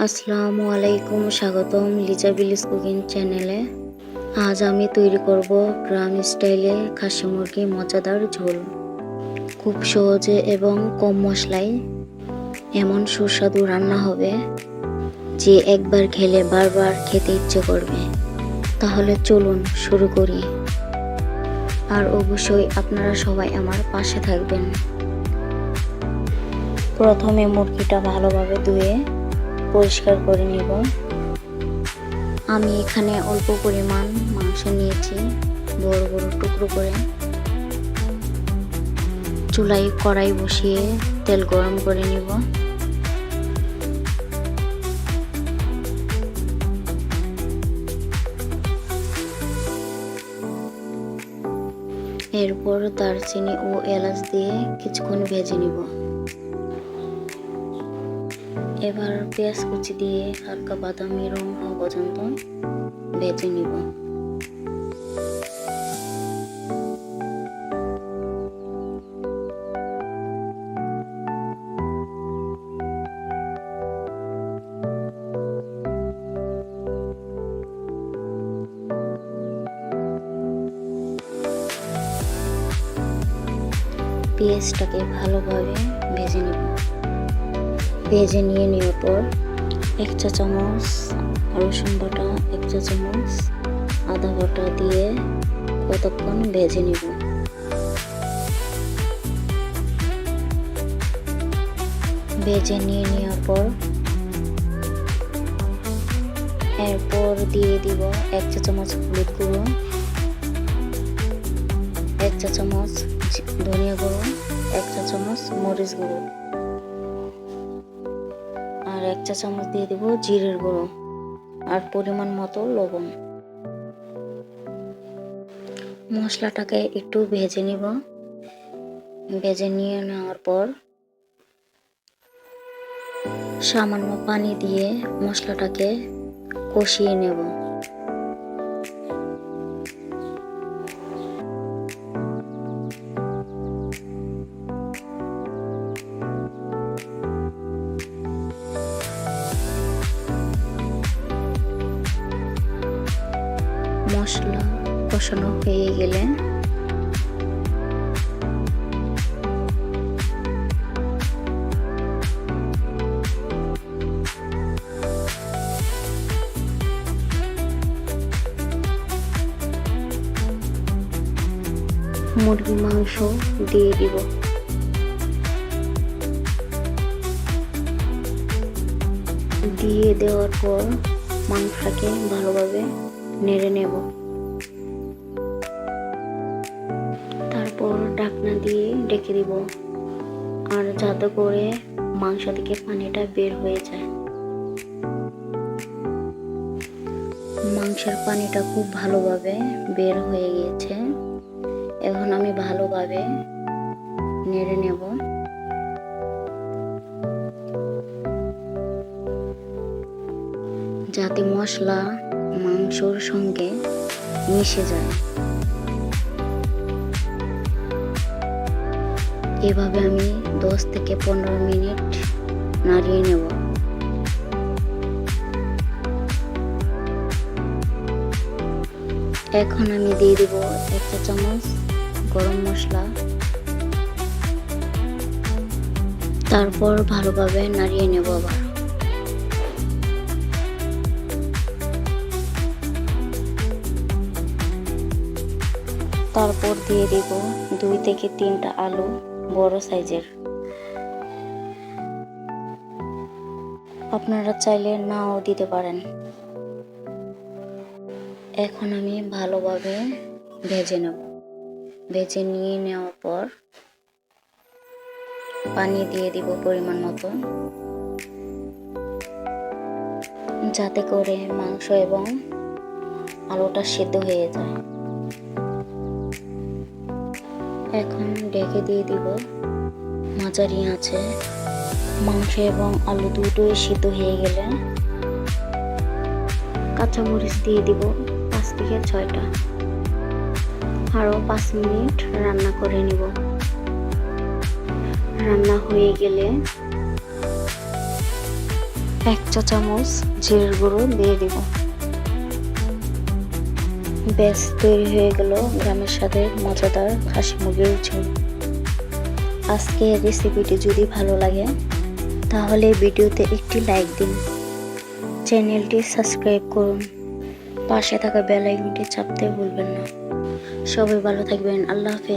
আসসালামু আলাইকুম, স্বাগতম লিজা ভিলেজ কুকিং চ্যানেলে। আজ আমি তৈরি করব গ্রাম স্টাইলে খাসি মুরগি মজাদার ঝোল। খুব সহজে এবং কম মশলায় এমন সুস্বাদু রান্না হবে যে একবার খেলে বারবার খেতে ইচ্ছে করবে। তাহলে চলুন শুরু করি। আর অবশ্যই আপনারা সবাই আমার পাশে থাকবেন। প্রথমে মুরগিটা ভালোভাবে ধুয়ে পরিষ্কার করে নিব। আমি এখানে অল্প পরিমাণ মাংস নিয়েছি, বড় বড় টুকরো করে। চুলায় কড়াই বসিয়ে তেল গরম করে নিব। এরপর দারচিনি ও এলাচ দিয়ে কিছুক্ষণ ভেজে নিব। এবার পেঁয়াজ কুচি দিয়ে হালকা বাদামি রং হওয়া পর্যন্ত ভেজে নিব। পেঁয়াজটাকে ভালোভাবে ভেজে নিব। ভেজে নিয়ে নেওয়ার পর 1 চা চামচ রসুন বাটা, 1 চা চামচ আদা বাটা দিয়ে কতক্ষণ ভেজে নিব। ভেজে নিয়ে নেওয়ার পর এরপর দিয়ে দিব 1 চা চামচ হলুদ গুঁড়ো, 1 চা চামচ ধনিয়া গুঁড়ো, 1 চা চামচ মরিচ গুঁড়ো আর 1 চা চামচ দিয়ে দিব জিরের গুঁড়ো আর পরিমাণ মতো লবণ। মশলাটাকে একটু ভেজে নিব। ভেজে নিয়ে নেওয়ার পর সামান্য পানি দিয়ে মশলাটাকে কষিয়ে নেব। মশলা কষানো হয়ে গেলে মুরগির মাংস দিয়ে দিব। দিয়ে দেওয়ার পর মাংসটাকে ভালোভাবে নেড়ে নেব। তারপর ঢাকনা দিয়ে ঢেকে দিব, আর যাতে করে মাংস থেকে পানিটা বের হয়ে যায়। মাংসের পানিটা খুব ভালোভাবে বের হয়ে গিয়েছে। এখন আমি ভালোভাবে নেড়ে নেব। যাতে মশলা মাংসর সঙ্গে মিশে যায়। এভাবে আমি 10 থেকে 15 মিনিট নাড়িয়ে নেব। এখন আমি দিয়ে দেব 1 চা চামচ গরম মশলা। তারপর ভালোভাবে নাড়িয়ে নেব আবার। তারপর দিয়ে দেব 2 থেকে 3টা আলু বড় সাইজের। আপনারা চাইলে নাও দিতে পারেন। এখন আমি ভালোভাবে ভেজে নেব। ভেজে নিয়ে নেওয়ার পর পানি দিয়ে দিব পরিমাণ মতো, যাতে করে মাংস এবং আলুটা সিদ্ধ হয়ে যায়। এখন ঢেকে দিয়ে দিব মাঝারি আঁচে। মাংস এবং আলু দুটোই সিদ্ধ হয়ে গেলে কাঁচামরিচ দিয়ে দিব 5 থেকে 6টা। আরও 5 মিনিট রান্না করে নিব। রান্না হয়ে গেলে 1 চা চামচ জিরের গুঁড়ো দিয়ে দিব। ব্যাস তৈরি হয়ে গেল গ্রামের স্বাদের মজাদার খাসি মুরগির ঝোল। আজকের রেসিপিটি যদি ভালো লাগে তাহলে ভিডিওতে একটি লাইক দিন, চ্যানেলটি সাবস্ক্রাইব করুন, পাশে থাকা বেল আইকনটি চাপতে ভুলবেন না। সবাই ভালো থাকবেন। আল্লাহ হাফেজ।